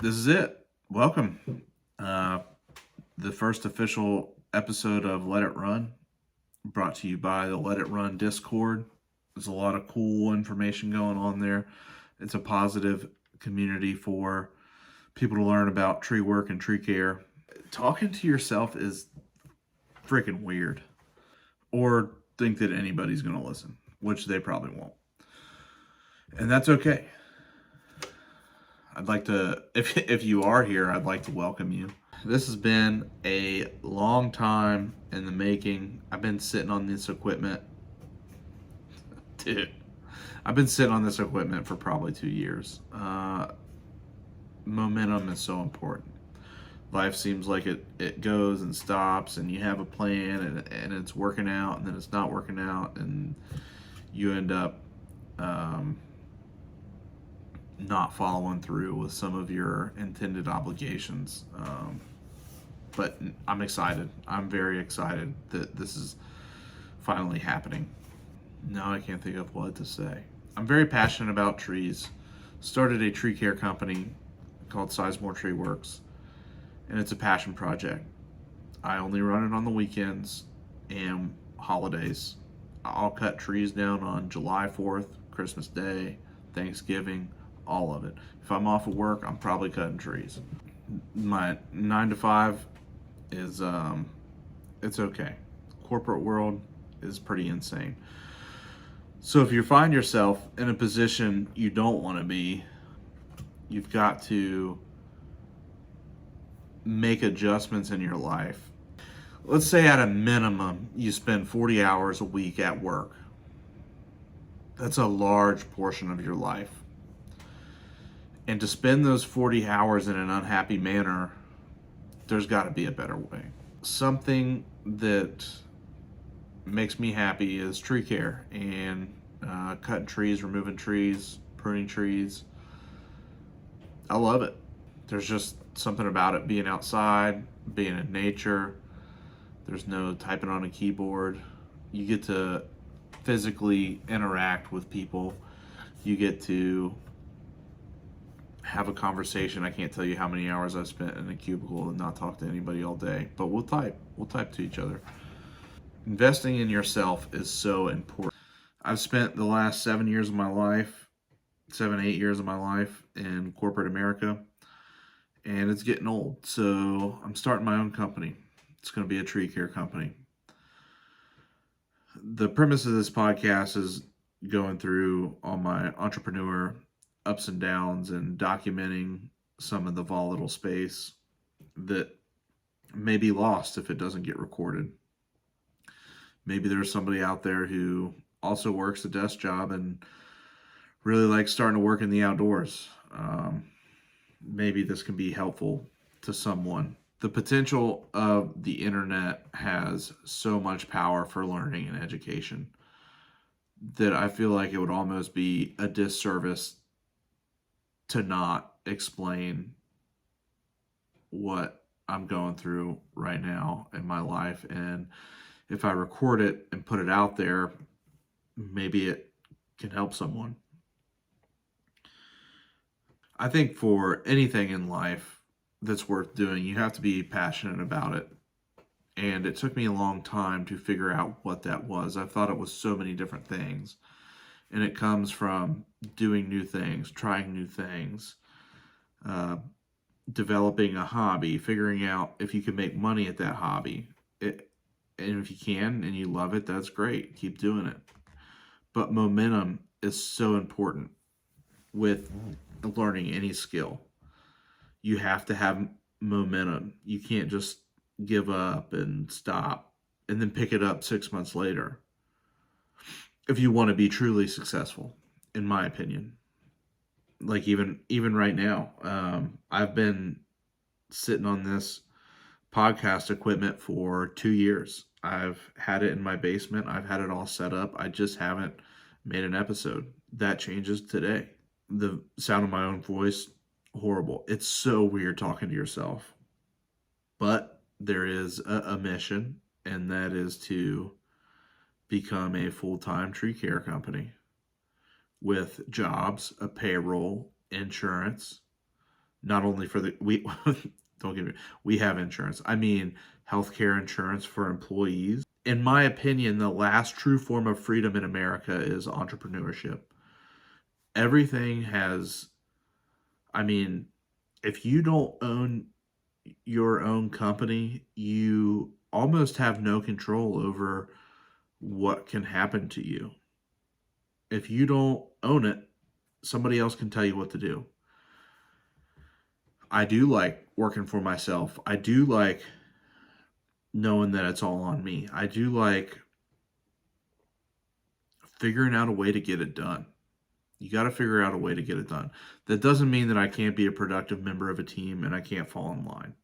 This is it. Welcome. Uh, the first official episode of Let It Run, brought to you by the Let It Run Discord. There's a lot of cool information going on there. It's a positive community for people to learn about tree work and tree care. Talking to yourself is freaking weird, or think that anybody's going to listen, which they probably won't. And that's okay. I'd like to, if you are here, I'd like to welcome you. This has been a long time in the making. I've been sitting on this equipment, dude. I've been sitting on this equipment for probably 2 years. Momentum is so important. Life seems like it goes and stops, and you have a plan, and it's working out, and then it's not working out, and you end up not following through with some of your intended obligations. But I'm excited. I'm very excited that this is finally happening. Now I can't think of what to say. I'm very passionate about trees. Started a tree care company called Sizemore Tree Works, and it's a passion project. I only run it on the weekends and holidays. I'll cut trees down on July 4th, Christmas Day, Thanksgiving, all of it. If I'm off of work, I'm probably cutting trees. My 9 to 5 is it's okay. Corporate world is pretty insane. So if you find yourself in a position you don't want to be, you've got to make adjustments in your life. Let's say at a minimum you spend 40 hours a week at work. That's a large portion of your life. And to spend those 40 hours in an unhappy manner, there's got to be a better way. Something that makes me happy is tree care and cutting trees, removing trees, pruning trees. I love it. There's just something about it, being outside, being in nature. There's no typing on a keyboard. You get to physically interact with people. You get to have a conversation. I can't tell you how many hours I've spent in a cubicle and not talk to anybody all day, but we'll type to each other. Investing in yourself is so important. I've spent the last 7 years of my life, 8 years of my life in corporate America, and it's getting old. So I'm starting my own company. It's going to be a tree care company. The premise of this podcast is going through all my entrepreneur ups and downs and documenting some of the volatile space that may be lost if it doesn't get recorded. Maybe there's somebody out there who also works a desk job and really likes starting to work in the outdoors. Maybe this can be helpful to someone. The potential of the internet has so much power for learning and education that I feel like it would almost be a disservice to not explain what I'm going through right now in my life. And if I record it and put it out there, maybe it can help someone. I think for anything in life that's worth doing, you have to be passionate about it. And it took me a long time to figure out what that was. I thought it was so many different things. And it comes from doing new things, trying new things, developing a hobby, figuring out if you can make money at that hobby. And if you can and you love it, that's great. Keep doing it. But momentum is so important with learning any skill. You have to have momentum. You can't just give up and stop and then pick it up 6 months later if you want to be truly successful, in my opinion. Like even right now, I've been sitting on this podcast equipment for 2 years. I've had it in my basement. I've had it all set up. I just haven't made an episode. That changes today. The sound of my own voice, horrible. It's so weird talking to yourself. But there is a mission, and that is to become a full-time tree care company with jobs, a payroll, insurance, Not only for the we don't get me, we have insurance. I mean, healthcare insurance for employees. In my opinion, the last true form of freedom in America is entrepreneurship. Everything has, I mean, if you don't own your own company, you almost have no control over what can happen to you. If you don't own it, somebody else can tell you what to do. I do like working for myself. I do like knowing that it's all on me. I do like figuring out a way to get it done. You got to figure out a way to get it done. That doesn't mean that I can't be a productive member of a team and I can't fall in line,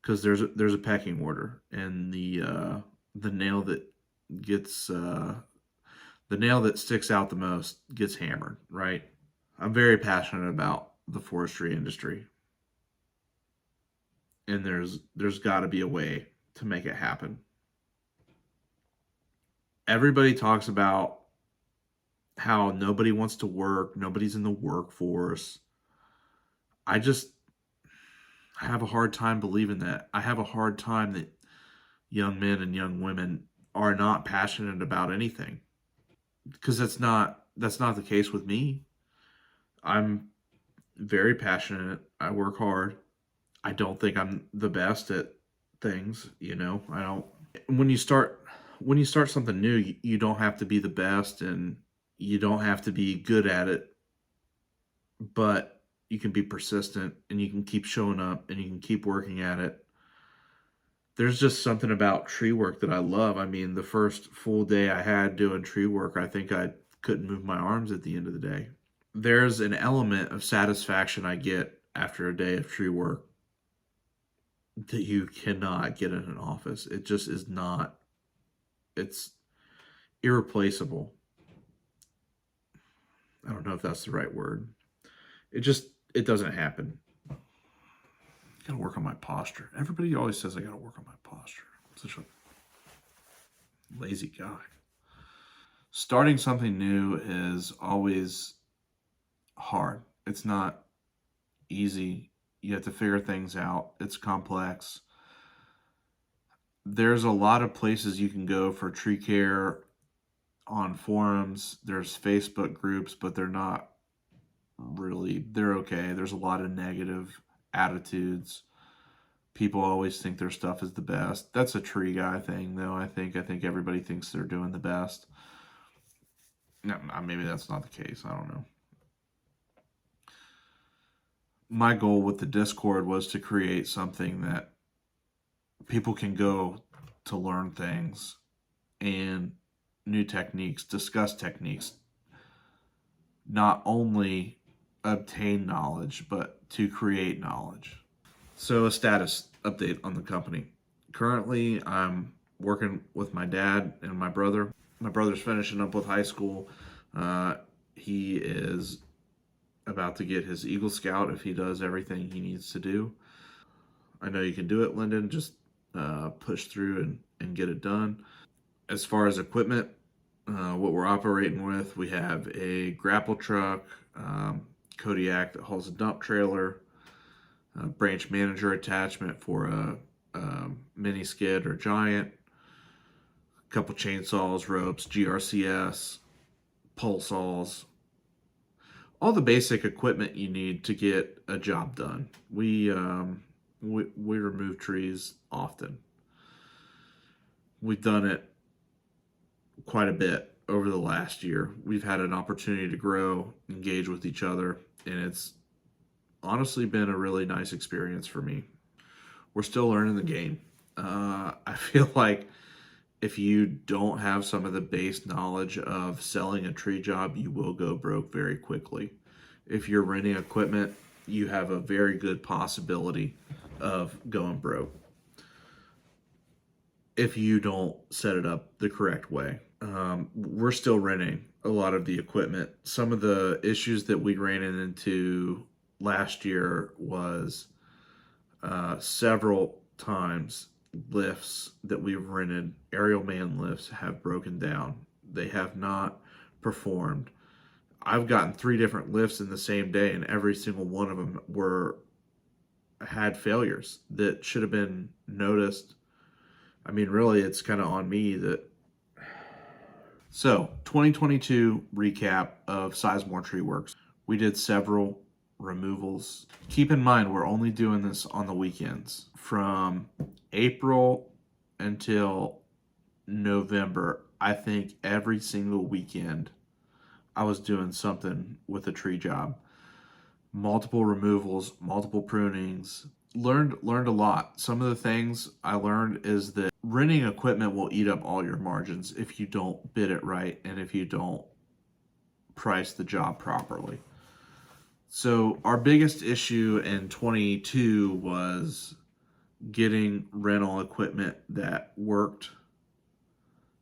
because there's a pecking order, and the nail that gets the nail that sticks out the most gets hammered, right? I'm very passionate about the forestry industry, and there's got to be a way to make it happen. Everybody talks about how nobody wants to work, nobody's in the workforce. I just have a hard time believing that. I have a hard time that young men and young women are not passionate about anything, because that's not the case with me. I'm very passionate. I work hard. I don't think I'm the best at things, I don't. When you start something new, you don't have to be the best, and you don't have to be good at it, but you can be persistent and you can keep showing up and you can keep working at it. There's just something about tree work that I love. I mean, the first full day I had doing tree work, I think I couldn't move my arms at the end of the day. There's an element of satisfaction I get after a day of tree work that you cannot get in an office. It just is not, it's irreplaceable. I don't know if that's the right word. It just, it doesn't happen. I gotta work on my posture. Everybody always says I gotta work on my posture. I'm such a lazy guy. Starting something new is always hard. It's not easy. You have to figure things out. It's complex. There's a lot of places you can go for tree care on forums. There's Facebook groups, but they're not really, they're okay. There's a lot of negative attitudes. People always think their stuff is the best. That's a tree guy thing, though. I think everybody thinks they're doing the best. No, maybe that's not the case. I don't know. My goal with the Discord was to create something that people can go to learn things and new techniques, discuss techniques, not only obtain knowledge, but to create knowledge. So, a status update on the company. Currently, I'm working with my dad and my brother. My brother's finishing up with high school. He is about to get his Eagle Scout if he does everything he needs to do. I know you can do it, Lyndon. Just push through and get it done. As far as equipment, what we're operating with, we have a grapple truck, Kodiak that hauls a dump trailer, a branch manager attachment for a mini skid or giant, a couple chainsaws, ropes, GRCS, pole saws, all the basic equipment you need to get a job done. We remove trees often. We've done it quite a bit over the last year. We've had an opportunity to grow, engage with each other, and it's honestly been a really nice experience for me. We're still learning the game. I feel like if you don't have some of the base knowledge of selling a tree job, you will go broke very quickly. If you're renting equipment, you have a very good possibility of going broke if you don't set it up the correct way. We're still renting a lot of the equipment. Some of the issues that we ran into last year was several times lifts that we've rented, aerial man lifts, have broken down. They have not performed. I've gotten 3 different lifts in the same day, and every single one of them had failures that should have been noticed. I mean, really, it's kind of on me that. So, 2022 recap of Sizemore Tree Works. We did several removals. Keep in mind, we're only doing this on the weekends. From April until November, I think every single weekend I was doing something with a tree job. Multiple removals, multiple prunings. Learned a lot. Some of the things I learned is that renting equipment will eat up all your margins if you don't bid it right and if you don't price the job properly. So our biggest issue in 22 was getting rental equipment that worked,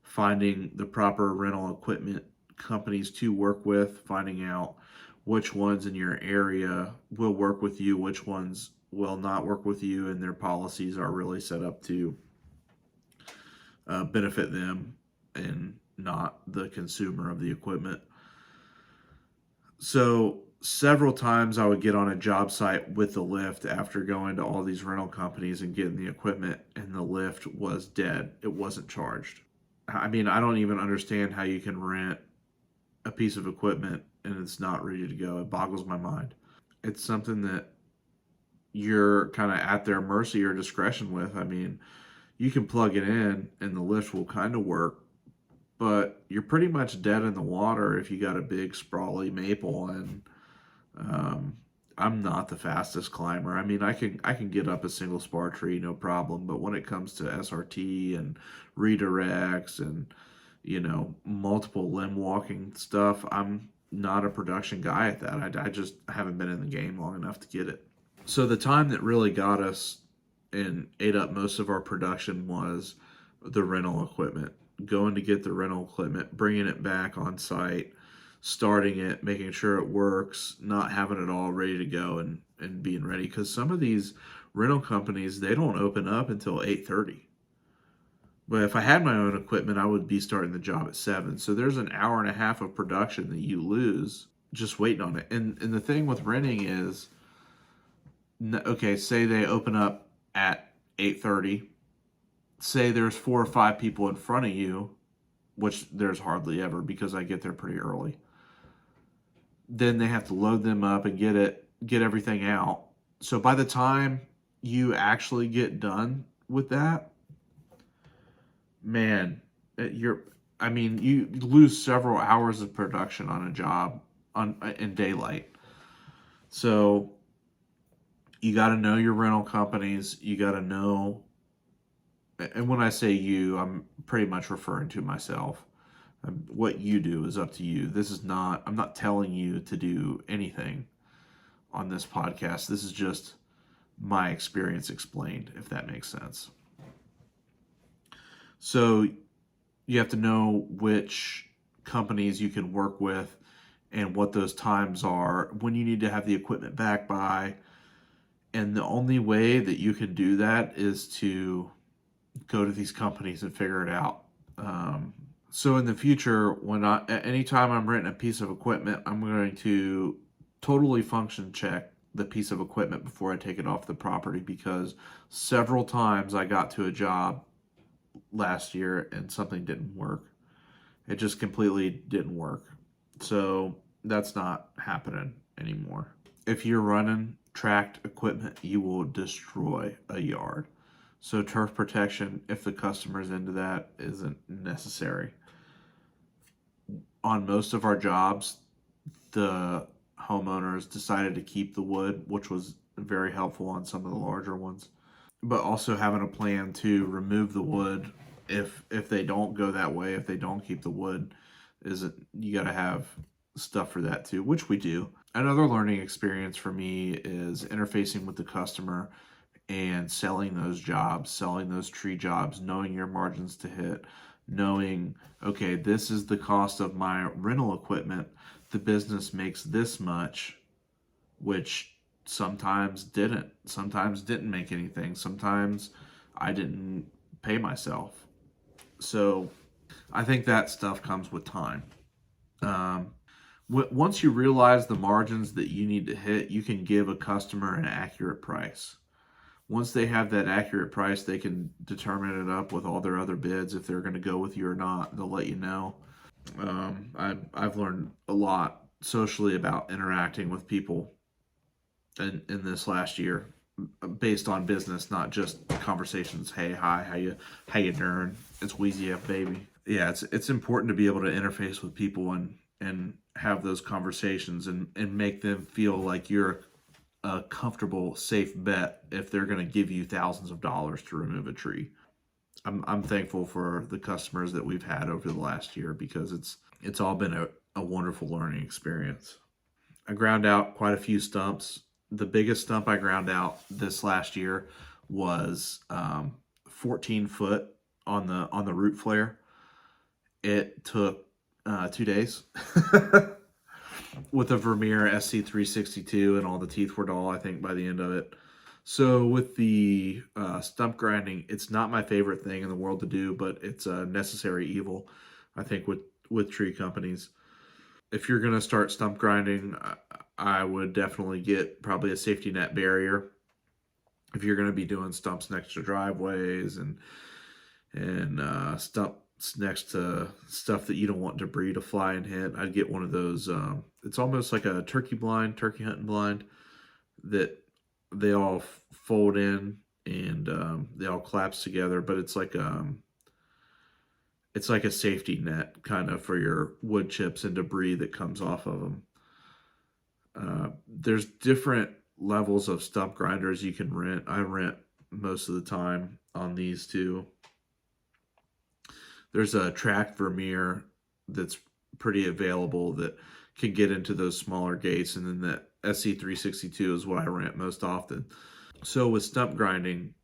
finding the proper rental equipment companies to work with, finding out which ones in your area will work with you, which ones will not work with you, and their policies are really set up to benefit them and not the consumer of the equipment. So several times I would get on a job site with the lift after going to all these rental companies and getting the equipment, and the lift was dead. It wasn't charged. I mean, I don't even understand how you can rent a piece of equipment and it's not ready to go. It boggles my mind. It's something that you're kind of at their mercy or discretion with. I mean, you can plug it in and the lift will kind of work, but you're pretty much dead in the water if you got a big sprawly maple. And um, I'm not the fastest climber. I mean, I can get up a single spar tree no problem, but when it comes to SRT and redirects and multiple limb walking stuff, I'm not a production guy at that. I just haven't been in the game long enough to get it. So the time that really got us and ate up most of our production was the rental equipment. Going to get the rental equipment, bringing it back on site, starting it, making sure it works, not having it all ready to go and being ready. Because some of these rental companies, they don't open up until 8:30. But if I had my own equipment, I would be starting the job at 7. So there's an hour and a half of production that you lose just waiting on it. And the thing with renting is, okay, say they open up at 8:30. Say there's 4 or 5 people in front of you, which there's hardly ever because I get there pretty early. Then they have to load them up and get everything out. So by the time you actually get done with that, man, you lose several hours of production on a job in daylight. So you got to know your rental companies. You got to know, and when I say you, I'm pretty much referring to myself. What you do is up to you. I'm not telling you to do anything on this podcast. This is just my experience explained, if that makes sense. So you have to know which companies you can work with and what those times are, when you need to have the equipment back by. And the only way that you can do that is to go to these companies and figure it out. So in the future, anytime I'm renting a piece of equipment, I'm going to totally function check the piece of equipment before I take it off the property, because several times I got to a job last year and something didn't work. It just completely didn't work. So that's not happening anymore. If you're running tracked equipment, you will destroy a yard. So turf protection, if the customer's into that, isn't necessary. On most of our jobs, the homeowners decided to keep the wood, which was very helpful on some of the larger ones. But also having a plan to remove the wood if they don't go that way, if they don't keep the wood, you got to have stuff for that too, which we do. Another learning experience for me is interfacing with the customer and selling those jobs, selling those tree jobs, knowing your margins to hit, knowing, okay, this is the cost of my rental equipment. The business makes this much, which sometimes didn't make anything. Sometimes I didn't pay myself. So I think that stuff comes with time. Once you realize the margins that you need to hit, you can give a customer an accurate price. Once they have that accurate price, they can determine it up with all their other bids if they're going to go with you or not. They'll let you know. I've learned a lot socially about interacting with people in this last year, based on business, not just conversations. Hey, hi, how you doing? It's Wheezy F baby. Yeah, it's important to be able to interface with people and have those conversations and make them feel like you're a comfortable, safe bet if they're going to give you thousands of dollars to remove a tree. I'm thankful for the customers that we've had over the last year because it's all been a wonderful learning experience. I ground out quite a few stumps. The biggest stump I ground out this last year was 14 foot on the root flare. It took 2 days with a Vermeer SC362, and all the teeth were dull, I think, by the end of it. So with the stump grinding, it's not my favorite thing in the world to do, but it's a necessary evil, I think, with tree companies. If you're going to start stump grinding, I would definitely get probably a safety net barrier. If you're going to be doing stumps next to driveways and stumps next to stuff that you don't want debris to fly and hit, I'd get one of those. It's almost like a turkey hunting blind that they all fold in and they all collapse together, but it's like a safety net kind of for your wood chips and debris that comes off of them. There's different levels of stump grinders you can rent. I rent most of the time on these two. There's a track Vermeer that's pretty available that can get into those smaller gates, and then that SC362 is what I rent most often. So with stump grinding,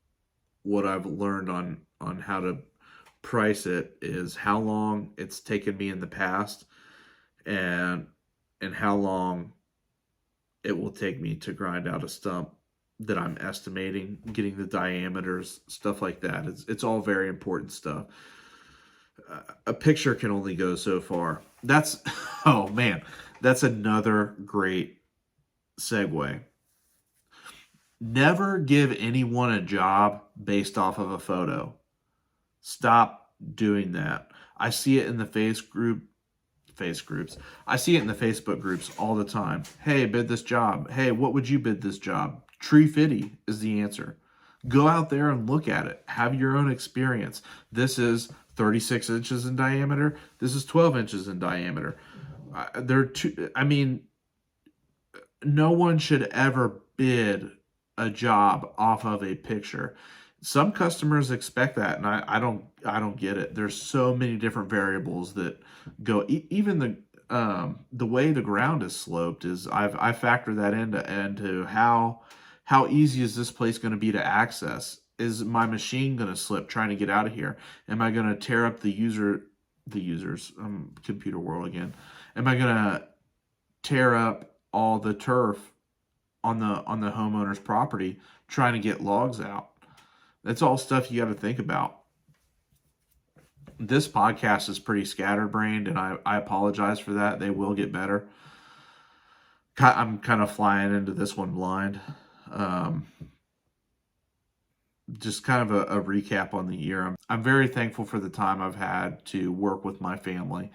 what I've learned on how to price it is how long it's taken me in the past and how long it will take me to grind out a stump that I'm estimating, getting the diameters, stuff like that. It's all very important stuff. A picture can only go so far. That's oh man, that's another great segue. Never give anyone a job based off of a photo. Stop doing that. I see it in the face groups. I see it in the Facebook groups all the time. Hey, bid this job. Hey, what would you bid this job? Tree fitty is the answer. Go out there and look at it. Have your own experience. This is 36 inches in diameter. This is 12 inches in diameter. They're two. I mean, no one should ever bid a job off of a picture. Some customers expect that, and I don't get it. There's so many different variables that go. Even the way the ground is sloped is I factor that into how easy is this place going to be to access? Is my machine going to slip trying to get out of here? Am I going to tear up the users computer world again? Am I going to tear up all the turf on the homeowner's property trying to get logs out? That's all stuff you got to think about. This podcast is pretty scatterbrained, and I apologize for that. They will get better. I'm kind of flying into this one blind. Um, just kind of a recap on the year. I'm very thankful for the time I've had to work with my family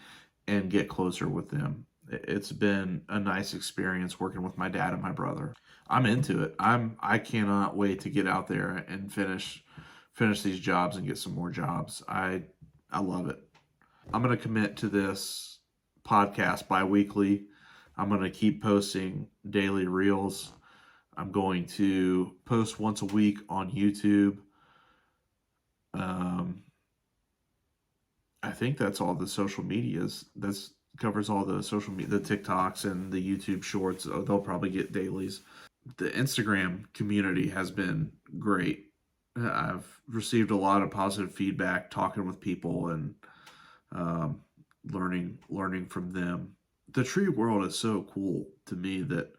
and get closer with them. It's been a nice experience working with my dad and my brother. I'm into it. I cannot wait to get out there and finish these jobs and get some more jobs. I love it. I'm going to commit to this podcast bi-weekly. I'm going to keep posting daily reels. I'm going to post once a week on YouTube. I think that's all the social medias. That's covers all the social media, the TikToks and the YouTube shorts. They'll probably get dailies. The Instagram community has been great. I've received a lot of positive feedback talking with people and learning from them. The tree world is so cool to me that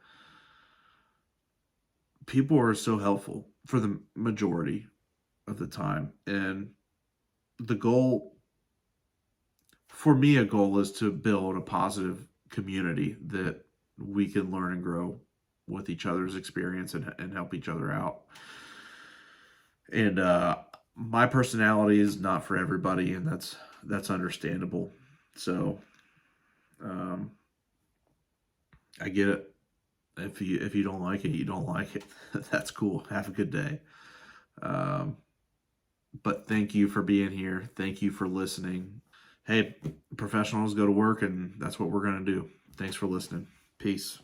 people are so helpful for the majority of the time. And the goal, for me, a goal is to build a positive community that we can learn and grow with each other's experience and help each other out. And my personality is not for everybody, and that's understandable. So um, I get it. If you don't like it, you don't like it. That's cool. Have a good day. Um, but thank you for being here. Thank you for listening. Hey, professionals go to work, and that's what we're going to do. Thanks for listening. Peace.